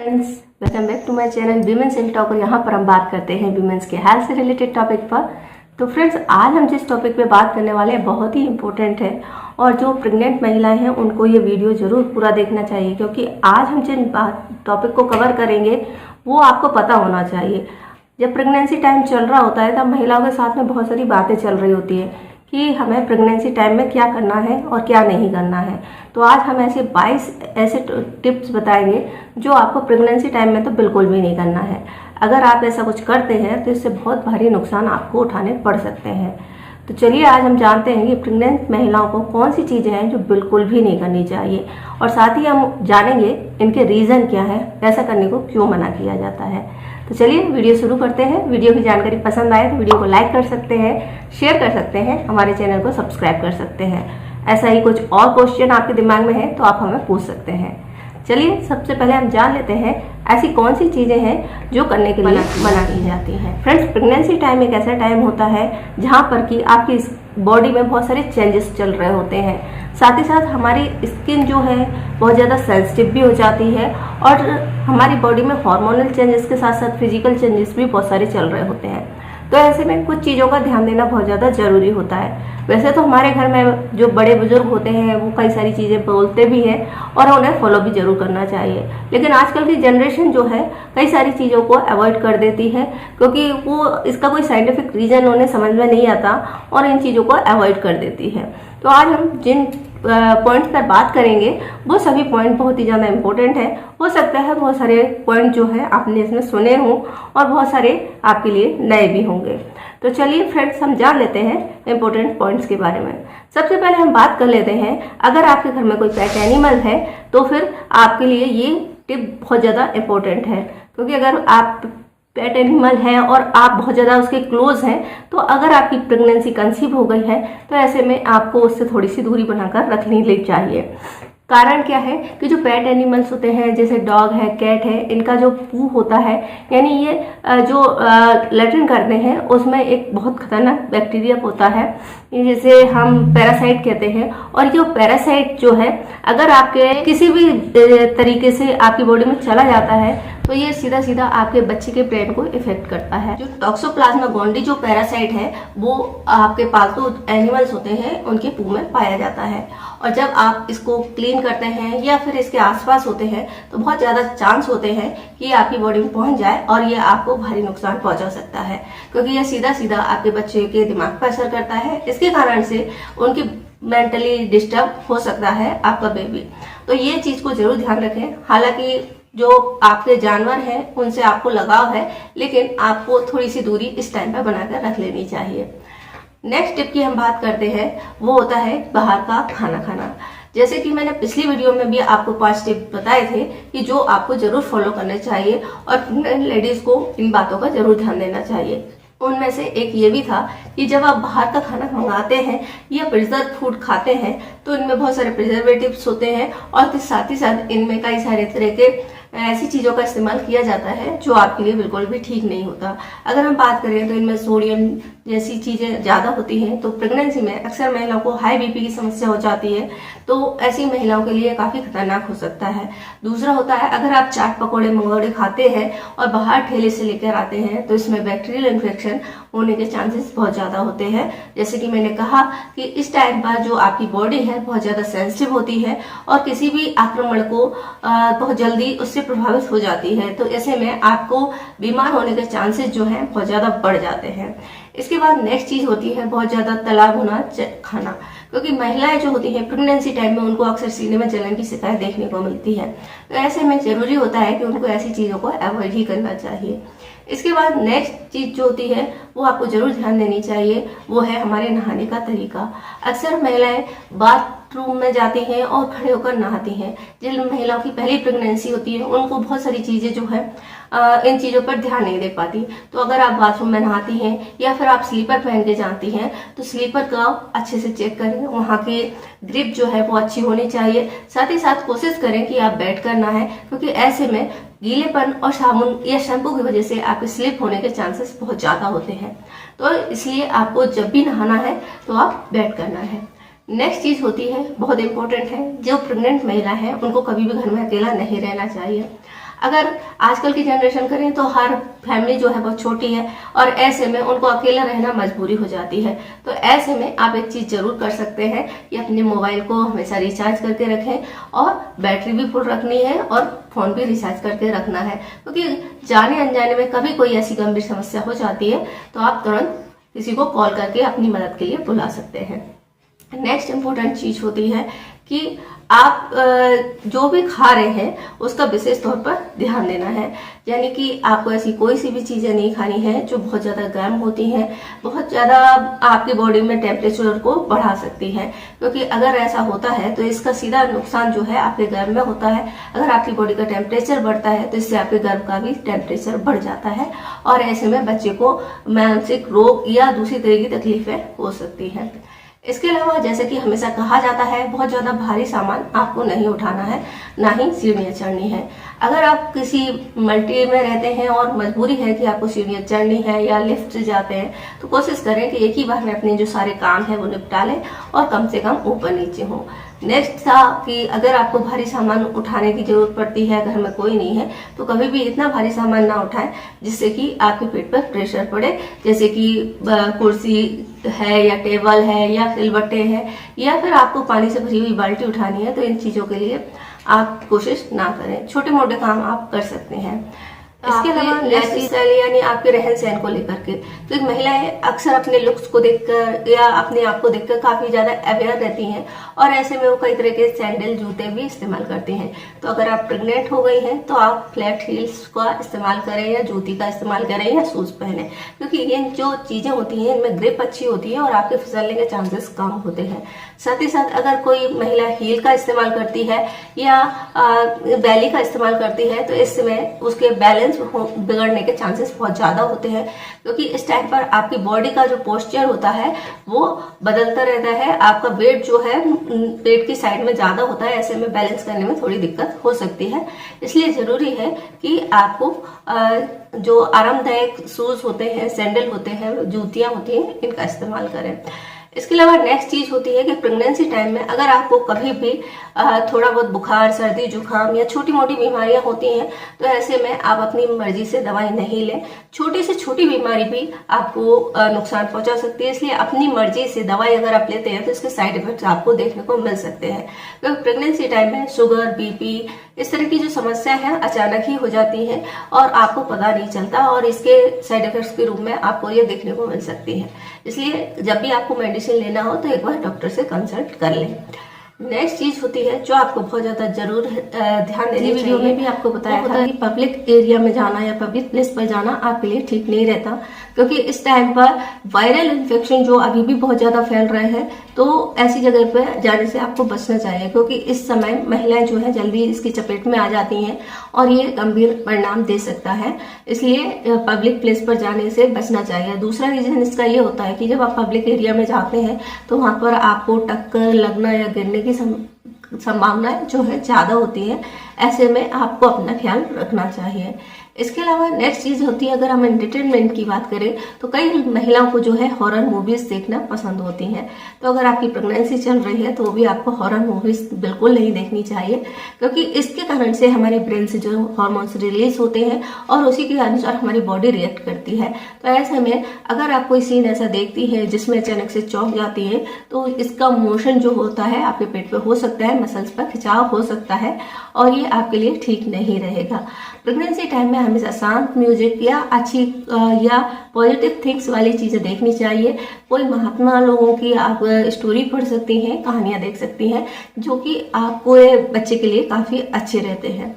Friends, welcome back to my channel women's in talk. और यहाँ पर हम बात करते हैं वीमेंस के हेल्थ से रिलेटेड टॉपिक पर। तो फ्रेंड्स, आज हम जिस टॉपिक पे बात करने वाले हैं बहुत ही इम्पोर्टेंट है और जो प्रेग्नेंट महिलाएं हैं उनको ये वीडियो ज़रूर पूरा देखना चाहिए, क्योंकि आज हम जिन टॉपिक को कवर करेंगे वो आपको पता होना चाहिए। जब प्रेगनेंसी टाइम चल रहा होता है तब महिलाओं के साथ में बहुत सारी बातें चल रही होती है कि हमें प्रेगनेंसी टाइम में क्या करना है और क्या नहीं करना है। तो आज हम ऐसे 22 ऐसे टिप्स बताएंगे जो आपको प्रेगनेंसी टाइम में तो बिल्कुल भी नहीं करना है। अगर आप ऐसा कुछ करते हैं तो इससे बहुत भारी नुकसान आपको उठाने पड़ सकते हैं। तो चलिए आज हम जानते हैं कि प्रेग्नेंट महिलाओं को कौन सी चीज़ें हैं जो बिल्कुल भी नहीं करनी चाहिए, और साथ ही हम जानेंगे इनके रीज़न क्या है, ऐसा करने को क्यों मना किया जाता है। तो चलिए वीडियो शुरू करते हैं। वीडियो की जानकारी पसंद आए तो वीडियो को लाइक कर सकते हैं, शेयर कर सकते हैं, हमारे चैनल को सब्सक्राइब कर सकते हैं। ऐसा ही कुछ और क्वेश्चन आपके दिमाग में है तो आप हमें पूछ सकते हैं। चलिए सबसे पहले हम जान लेते हैं ऐसी कौन सी चीज़ें हैं जो करने के लिए मना की जाती हैं। फ्रेंड्स, प्रेगनेंसी टाइम एक ऐसा टाइम होता है जहाँ पर कि आपकी बॉडी में बहुत सारे चेंजेस चल रहे होते हैं। साथ ही साथ हमारी स्किन जो है बहुत ज़्यादा सेंसिटिव भी हो जाती है और हमारी बॉडी में हार्मोनल चेंजेस के साथ साथ फिजिकल चेंजेस भी बहुत सारे चल रहे होते हैं। तो ऐसे में कुछ चीज़ों का ध्यान देना बहुत ज़्यादा ज़रूरी होता है। वैसे तो हमारे घर में जो बड़े बुजुर्ग होते हैं वो कई सारी चीज़ें बोलते भी हैं और उन्हें फॉलो भी जरूर करना चाहिए, लेकिन आजकल की जनरेशन जो है कई सारी चीज़ों को अवॉइड कर देती है क्योंकि वो इसका कोई साइंटिफिक रीज़न उन्हें समझ में नहीं आता और इन चीज़ों को अवॉइड कर देती है। तो आज हम जिन पॉइंट्स पर बात करेंगे वो सभी पॉइंट बहुत ही ज़्यादा इम्पोर्टेंट है। हो सकता है बहुत सारे पॉइंट जो है आपने इसमें सुने हों और बहुत सारे आपके लिए नए भी होंगे। तो चलिए फ्रेंड्स, हम जान लेते हैं इम्पोर्टेंट पॉइंट्स के बारे में। सबसे पहले हम बात कर लेते हैं, अगर आपके घर में कोई पेट एनिमल है तो फिर आपके लिए ये टिप बहुत ज़्यादा इम्पोर्टेंट है, क्योंकि अगर आप पेट एनिमल है और आप बहुत ज़्यादा उसके क्लोज हैं तो अगर आपकी प्रेगनेंसी कंसीव हो गई है तो ऐसे में आपको उससे थोड़ी सी दूरी बनाकर रखनी चाहिए। कारण क्या है कि जो पेट एनिमल्स होते हैं जैसे डॉग है, कैट है, इनका जो पू होता है, यानी ये जो लैट्रिन करते हैं उसमें एक बहुत खतरनाक बैक्टीरिया होता है जिसे हम पैरासाइट कहते हैं। और जो पैरासाइट जो है अगर आपके किसी भी तरीके से आपकी बॉडी में चला जाता है तो ये सीधा सीधा आपके बच्चे के ब्रेन को इफेक्ट करता है। जो टॉक्सोप्लाज्मा गोंडी जो पैरासाइट है वो आपके पालतू एनिमल्स होते हैं उनके पू में पाया जाता है, और जब आप इसको क्लीन करते हैं या फिर इसके आसपास होते हैं तो बहुत ज़्यादा चांस होते हैं कि ये आपकी बॉडी में पहुंच जाए और ये आपको भारी नुकसान पहुंचा सकता है, क्योंकि ये सीधा सीधा आपके बच्चे के दिमाग पर असर करता है। इसके कारण से उनकी मेंटली डिस्टर्ब हो सकता है आपका बेबी। तो ये चीज़ को जरूर ध्यान रखें। हालांकि जो आपके जानवर हैं उनसे आपको लगाव है, लेकिन आपको थोड़ी सी दूरी इस टाइम पर बनाकर रख लेनी चाहिए। नेक्स्ट टिप की हम बात करते हैं, वो होता है बाहर का खाना खाना। जैसे कि मैंने पिछली वीडियो में भी आपको 5 टिप बताए थे कि जो आपको जरूर फॉलो करने चाहिए और लेडीज को इन बातों का जरूर ध्यान देना चाहिए। उनमें से एक ये भी था कि जब आप बाहर का खाना मंगाते हैं या प्रिजर्व फूड खाते हैं तो इनमें बहुत सारे प्रिजर्वेटिव्स होते हैं और साथ ही साथ इनमें कई सारे तरह के ऐसी चीज़ों का इस्तेमाल किया जाता है जो आपके लिए बिल्कुल भी ठीक नहीं होता। अगर हम बात करें तो इनमें सोडियम जैसी चीज़ें ज़्यादा होती हैं, तो प्रेगनेंसी में अक्सर महिलाओं को हाई बीपी की समस्या हो जाती है, तो ऐसी महिलाओं के लिए काफ़ी खतरनाक हो सकता है। दूसरा होता है, अगर आप चाट पकौड़े मंगौड़े खाते हैं और बाहर ठेले से लेकर आते हैं तो इसमें बैक्टीरियल इन्फेक्शन होने के चांसेस बहुत ज़्यादा होते हैं। जैसे कि मैंने कहा कि इस टाइम पर जो आपकी बॉडी है बहुत ज़्यादा सेंसिटिव होती है और किसी भी आक्रमण को बहुत जल्दी उससे प्रभावित हो जाती है, तो ऐसे में आपको बीमार होने के चांसेस जो हैं बहुत ज़्यादा बढ़ जाते हैं। इसके बाद नेक्स्ट चीज़ होती है बहुत ज़्यादा तला भुना खाना, क्योंकि महिलाएं जो होती हैं प्रेगनेंसी टाइम में उनको अक्सर सीने में जलन की शिकायत देखने को मिलती है। तो ऐसे में ज़रूरी होता है कि उनको ऐसी चीज़ों को अवॉइड ही करना चाहिए। इसके बाद नेक्स्ट चीज़ जो होती है वो आपको जरूर ध्यान देनी चाहिए, वो है हमारे नहाने का तरीका। अक्सर महिलाएं बाथरूम में जाती हैं और खड़े होकर नहाती हैं। जिन महिलाओं की पहली प्रेगनेंसी होती है उनको बहुत सारी चीज़ें जो है इन चीज़ों पर ध्यान नहीं दे पाती। तो अगर आप बाथरूम में नहाती हैं या फिर आप स्लीपर पहन के जाती हैं तो स्लीपर का अच्छे से चेक करें, वहाँ की ग्रिप जो है वो अच्छी होनी चाहिए। साथ ही साथ कोशिश करें कि आप बैठ कर नहाएं, क्योंकि ऐसे में गीलेपन और साबुन या शैम्पू की वजह से आपके स्लिप होने के चांसेस बहुत ज़्यादा होते हैं। तो इसलिए आपको जब भी नहाना है तो आप बैठ कर नहाएं। नेक्स्ट चीज़ होती है बहुत इंपॉर्टेंट है, जो प्रेग्नेंट महिला है उनको कभी भी घर में अकेला नहीं रहना चाहिए। अगर आजकल की जनरेशन करें तो हर फैमिली जो है बहुत छोटी है और ऐसे में उनको अकेला रहना मजबूरी हो जाती है। तो ऐसे में आप एक चीज जरूर कर सकते हैं कि अपने मोबाइल को हमेशा रिचार्ज करके रखें और बैटरी भी फुल रखनी है और फोन भी रिचार्ज करके रखना है, क्योंकि जाने अनजाने में कभी कोई ऐसी गंभीर समस्या हो जाती है तो आप तुरंत किसी को कॉल करके अपनी मदद के लिए बुला सकते हैं। नेक्स्ट इम्पोर्टेंट चीज होती है कि आप जो भी खा रहे हैं उसका विशेष तौर पर ध्यान देना है। यानी कि आपको ऐसी कोई सी भी चीजें नहीं खानी है जो बहुत ज्यादा गर्म होती हैं, बहुत ज्यादा आपकी बॉडी में टेम्परेचर को बढ़ा सकती है, क्योंकि अगर ऐसा होता है तो इसका सीधा नुकसान जो है आपके गर्भ में होता है। अगर आपकी बॉडी का टेम्परेचर बढ़ता है तो इससे आपके गर्भ का भी टेम्परेचर बढ़ जाता है और ऐसे में बच्चे को मानसिक रोग या दूसरी तरह की तकलीफें हो सकती हैं। इसके अलावा जैसे कि हमेशा कहा जाता है, बहुत ज्यादा भारी सामान आपको नहीं उठाना है, ना ही सीढ़ियां चढ़नी है। अगर आप किसी मल्टी में रहते हैं और मजबूरी है कि आपको सीढ़ियां चढ़नी है या लिफ्ट से जाते हैं तो कोशिश करें कि एक ही बार में अपने जो सारे काम है वो निपटा लें और कम से कम ऊपर नीचे हो। नेक्स्ट था कि अगर आपको भारी सामान उठाने की जरूरत पड़ती है, घर में कोई नहीं है, तो कभी भी इतना भारी सामान ना उठाएं जिससे कि आपके पेट पर प्रेशर पड़े, जैसे कि कुर्सी है या टेबल है या सिलबट्टे है या फिर आपको पानी से भरी हुई बाल्टी उठानी है। तो इन चीजों के लिए आप कोशिश ना करें, छोटे मोटे काम आप कर सकते हैं। इसके अलावा यानी आपके रहन सहन को लेकर के, तो महिलाएं अक्सर अपने लुक्स को देखकर या अपने आप को देखकर काफी ज्यादा अवेयर रहती हैं और ऐसे में वो कई तरह के सैंडल जूते भी इस्तेमाल करती हैं। तो अगर आप प्रेग्नेंट हो गई हैं तो आप फ्लैट हील्स का इस्तेमाल करें या जूती का इस्तेमाल करें या शूज पहने, क्योंकि ये जो चीजें होती हैं इनमें ग्रिप अच्छी होती है और आपके फिसलने के चांसेस कम होते हैं। साथ ही साथ अगर कोई महिला हील का इस्तेमाल करती है या बैली का इस्तेमाल करती है तो इस समय उसके बैलेंस बिगड़ने के चांसेस बहुत ज्यादा होते हैं, क्योंकि इस टाइम पर आपकी बॉडी का जो पोस्चर होता है वो बदलता रहता है। आपका वेट जो है पेट की साइड में ज्यादा होता है, ऐसे में बैलेंस करने में थोड़ी दिक्कत हो सकती है। इसलिए जरूरी है कि आपको जो आरामदायक शूज होते हैं, सैंडल होते हैं, जूतियां होती हैं, इनका इस्तेमाल करें। इसके अलावा नेक्स्ट चीज होती है कि प्रेगनेंसी टाइम में अगर आपको कभी भी थोड़ा बहुत बुखार, सर्दी, जुकाम या छोटी मोटी बीमारियां होती हैं तो ऐसे में आप अपनी मर्जी से दवाई नहीं लें। छोटी से छोटी बीमारी भी आपको नुकसान पहुंचा सकती है, इसलिए अपनी मर्जी से दवाई अगर आप लेते हैं तो इसके साइड इफेक्ट्स आपको देखने को मिल सकते हैं। क्योंकि प्रेगनेंसी टाइम में शुगर, बीपी, इस तरह की जो समस्या है अचानक ही हो जाती है और आपको पता नहीं चलता और इसके साइड इफेक्ट्स के रूप में आपको ये देखने को मिल सकती है। इसलिए जब भी आपको मेडिसिन लेना हो तो एक बार डॉक्टर से कंसल्ट कर लें। नेक्स्ट चीज होती है जो आपको बहुत ज्यादा जरूर ध्यान देनी वीडियो में भी आपको बताया था कि पब्लिक एरिया में जाना या पब्लिक प्लेस पर जाना आपके लिए ठीक नहीं रहता, क्योंकि इस टाइम पर वायरल इन्फेक्शन जो अभी भी बहुत ज्यादा फैल रहे हैं, तो ऐसी जगह पर जाने से आपको बचना चाहिए, क्योंकि इस समय महिलाएं जो है जल्दी इसकी चपेट में आ जाती हैं और ये गंभीर परिणाम दे सकता है। इसलिए पब्लिक प्लेस पर जाने से बचना चाहिए। दूसरा रीजन इसका ये होता है कि जब आप पब्लिक एरिया में जाते हैं तो वहां पर आपको टक्कर लगना या गिरने की संभावना जो है ज्यादा होती है। ऐसे में आपको अपना ख्याल रखना चाहिए। इसके अलावा नेक्स्ट चीज होती है, अगर हम एंटरटेनमेंट की बात करें तो कई महिलाओं को जो है हॉरर मूवीज देखना पसंद होती हैं। तो अगर आपकी प्रेगनेंसी चल रही है तो भी आपको हॉरर मूवीज बिल्कुल नहीं देखनी चाहिए, क्योंकि इसके कारण से हमारे ब्रेन से जो हॉर्मोन्स रिलीज होते हैं और उसी के अनुसार हमारी बॉडी रिएक्ट करती है। तो ऐसे में अगर आप कोई सीन ऐसा देखती है जिसमें अचानक से चौंक जाती है तो इसका मोशन जो होता है आपके पेट पे हो सकता है, मसल्स पर खिंचाव हो सकता है और ये आपके लिए ठीक नहीं रहेगा। प्रेगनेंसी टाइम में हमेशा शांत म्यूजिक या अच्छी या पॉजिटिव थिंग्स वाली चीजें देखनी चाहिए। कोई महात्मा लोगों की आप स्टोरी पढ़ सकती हैं, कहानियां देख सकती हैं, जो कि आपको बच्चे के लिए काफी अच्छे रहते हैं।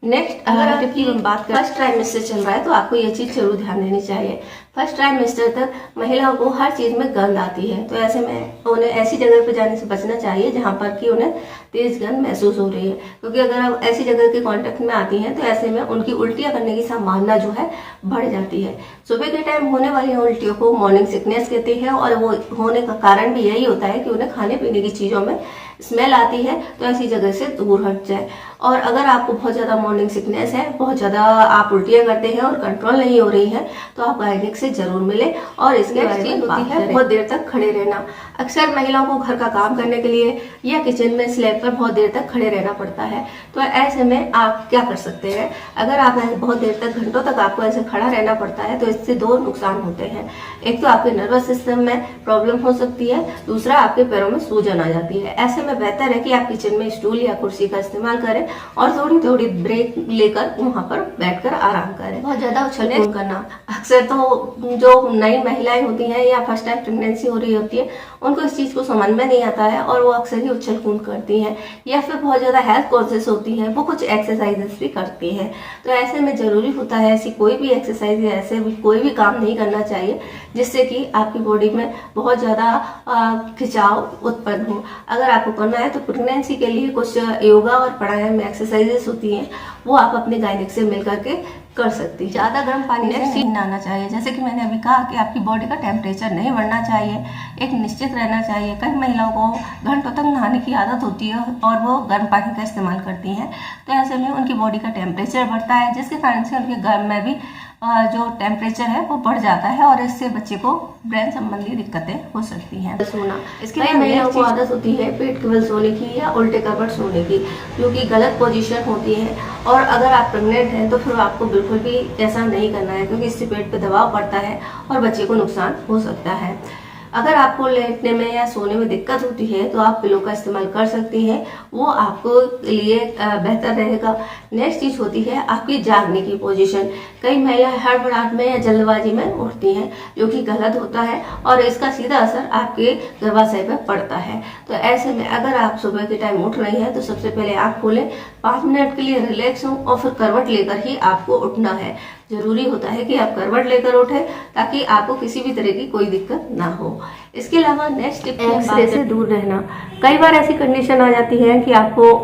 नेक्स्ट अगर आपकी बात करें फर्स्ट ट्राइमेस्टर चल रहा है तो आपको ये चीज जरूर ध्यान देनी चाहिए। फर्स्ट ट्राइमेस्टर तक महिलाओं को हर चीज में गंध आती है, तो ऐसे में उन्हें ऐसी जगह पर जाने से बचना चाहिए जहां पर कि उन्हें तेज गंध महसूस हो रही है, क्योंकि अगर आप ऐसी जगह के कांटेक्ट में आती हैं तो ऐसे में उनकी उल्टियां करने की संभावना जो है बढ़ जाती है। सुबह के टाइम होने वाली उल्टियों को मॉर्निंग सिकनेस कहते हैं और वो होने का कारण भी यही होता है कि उन्हें खाने पीने की चीजों में स्मेल आती है, तो ऐसी जगह से दूर हट जाए। और अगर आपको बहुत ज्यादा मॉर्निंग सिकनेस है, बहुत ज्यादा आप उल्टियां करते हैं और कंट्रोल नहीं हो रही है, तो आप गायनिक से जरूर मिले और इसके बारे में बात करें। बहुत देर तक खड़े रहना, अक्सर महिलाओं को घर का काम करने के लिए या किचन में स्लैब पर बहुत देर तक खड़े रहना पड़ता है। तो ऐसे में आप क्या कर सकते हैं, अगर आप बहुत देर तक घंटों तक आपको ऐसे खड़ा रहना पड़ता है तो इससे दो नुकसान होते हैं। एक तो आपके नर्वस सिस्टम में प्रॉब्लम हो सकती है, दूसरा आपके पैरों में सूजन आ जाती है। ऐसे में बेहतर है कि आप किचन में स्टूल या कुर्सी का इस्तेमाल करें और थोड़ी थोड़ी ब्रेक लेकर वहां पर बैठकर आराम करें। बहुत ज्यादा उछल कूद करना, अक्सर तो जो नई महिलाएं होती हैं या फर्स्ट टाइम प्रेगनेंसी हो रही होती है उनको इस चीज को समझ में नहीं आता है और वो अक्सर ही उछल कूद करती हैं, या फिर बहुत ज्यादा हेल्थ कॉन्शियस होती हैं, वो कुछ एक्सरसाइजेस भी करती हैं। तो ऐसे में जरूरी होता है ऐसी कोई भी एक्सरसाइज या ऐसे भी कोई भी काम नहीं करना चाहिए जिससे कि आपकी बॉडी में बहुत ज़्यादा खिंचाव उत्पन्न हो। अगर आपको करना है तो प्रेगनेंसी के लिए कुछ योगा और प्राणायाम एक्सरसाइजेस होती हैं, वो आप अपने गायनिक से मिल करके कर सकती है। ज़्यादा गर्म पानी से नहीं नहाना चाहिए। जैसे कि मैंने अभी कहा कि आपकी बॉडी का टेम्परेचर नहीं बढ़ना चाहिए, एक निश्चित रहना चाहिए। कई महिलाओं को घंटों तक नहाने की आदत होती है और वो गर्म पानी का इस्तेमाल करती हैं, तो ऐसे में उनकी बॉडी का टेम्परेचर बढ़ता है जिसके कारण से उनके गर्म में भी जो टेम्परेचर है वो बढ़ जाता है और इससे बच्चे को ब्रेन संबंधी दिक्कतें हो सकती हैं। सोना, इसके लिए महिलाओं को आदत होती है पेट के बल सोने की या उल्टे करवट सोने की, जो कि गलत पोजीशन होती है। और अगर आप प्रेग्नेंट हैं तो फिर आपको बिल्कुल भी ऐसा नहीं करना है, क्योंकि इससे पेट पे दबाव पड़ता है और बच्चे को नुकसान हो सकता है। अगर आपको लेटने में या सोने में दिक्कत होती है तो आप पिलो का इस्तेमाल कर सकती हैं, वो आपको लिए बेहतर रहेगा। नेक्स्ट चीज होती है आपकी जागने की पोजीशन। कई महिलाएं हड़बड़ाहट में या जल्दबाजी में उठती हैं, जो कि गलत होता है और इसका सीधा असर आपके गर्भाशय पर पड़ता है। तो ऐसे में अगर आप सुबह के टाइम उठ रही हैं तो सबसे पहले आँख खोलें, 5 मिनट के लिए रिलैक्स हो और फिर करवट लेकर ही आपको उठना है। जरूरी होता है कि आप करवट लेकर उठें ताकि आपको किसी भी तरह की कोई दिक्कत ना हो। इसके अलावा नेक्स्ट टिप एक्सरे से दूर रहना। कई बार ऐसी कंडीशन आ जाती है कि आपको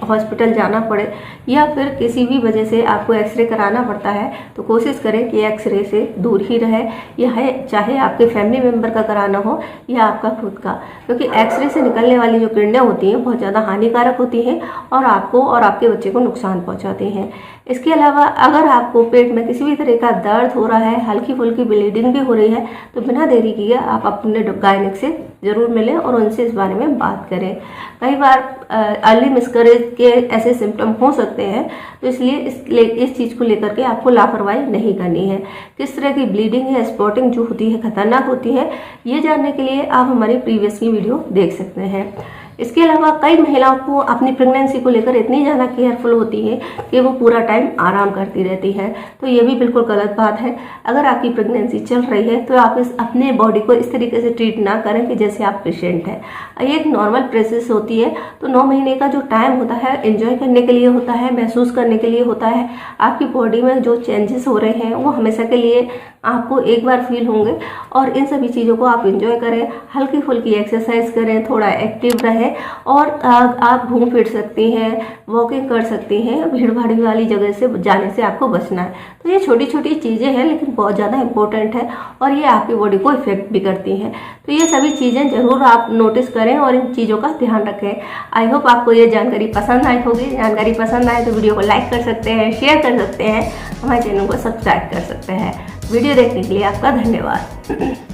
हॉस्पिटल जाना पड़े या फिर किसी भी वजह से आपको एक्सरे कराना पड़ता है, तो कोशिश करें कि एक्सरे से दूर ही रहे, यह चाहे आपके फैमिली मेम्बर का कराना हो या आपका खुद का, क्योंकि एक्सरे से निकलने वाली जो किरणें होती हैं बहुत ज़्यादा हानिकारक होती हैं और आपको और आपके बच्चे को नुकसान पहुँचाती हैं। इसके अलावा अगर आपको पेट में किसी भी तरह का दर्द हो रहा है, हल्की फुल्की ब्लीडिंग भी हो रही है, तो बिना देरी किए आप अपने गायनिक से ज़रूर मिलें और उनसे इस बारे में बात करें। कई बार अर्ली मिसकैरेज के ऐसे सिम्टम हो सकते हैं, तो इसलिए इस चीज़ को लेकर के आपको लापरवाही नहीं करनी है। किस तरह की ब्लीडिंग या स्पॉटिंग जो होती है खतरनाक होती है, ये जानने के लिए आप हमारी प्रीवियस की वीडियो देख सकते हैं। इसके अलावा कई महिलाओं को अपनी प्रेगनेंसी को लेकर इतनी ज़्यादा केयरफुल होती है कि वो पूरा टाइम आराम करती रहती है, तो ये भी बिल्कुल गलत बात है। अगर आपकी प्रेगनेंसी चल रही है तो आप अपने बॉडी को इस तरीके से ट्रीट ना करें कि जैसे आप पेशेंट हैं। ये एक नॉर्मल प्रोसेस होती है, तो 9 महीने का जो टाइम होता है एंजॉय करने के लिए होता है, महसूस करने के लिए होता है। आपकी बॉडी में जो चेंजेस हो रहे हैं वो हमेशा के लिए आपको एक बार फील होंगे और इन सभी चीज़ों को आप एंजॉय करें, हल्की फुल्की एक्सरसाइज करें, थोड़ा एक्टिव रहें और आप घूम फिर सकती हैं, वॉकिंग कर सकती हैं। भीड़ भाड़ वाली जगह से जाने से आपको बचना है। तो ये छोटी छोटी चीज़ें हैं लेकिन बहुत ज़्यादा इंपॉर्टेंट है और ये आपकी बॉडी को इफेक्ट भी करती हैं। तो ये सभी चीज़ें ज़रूर आप नोटिस करें और इन चीज़ों का ध्यान रखें। आई होप आपको ये जानकारी पसंद आई होगी। जानकारी पसंद आए तो वीडियो को लाइक कर सकते हैं, शेयर कर सकते हैं, हमारे चैनल को सब्सक्राइब कर सकते हैं। वीडियो देखने के लिए आपका धन्यवाद।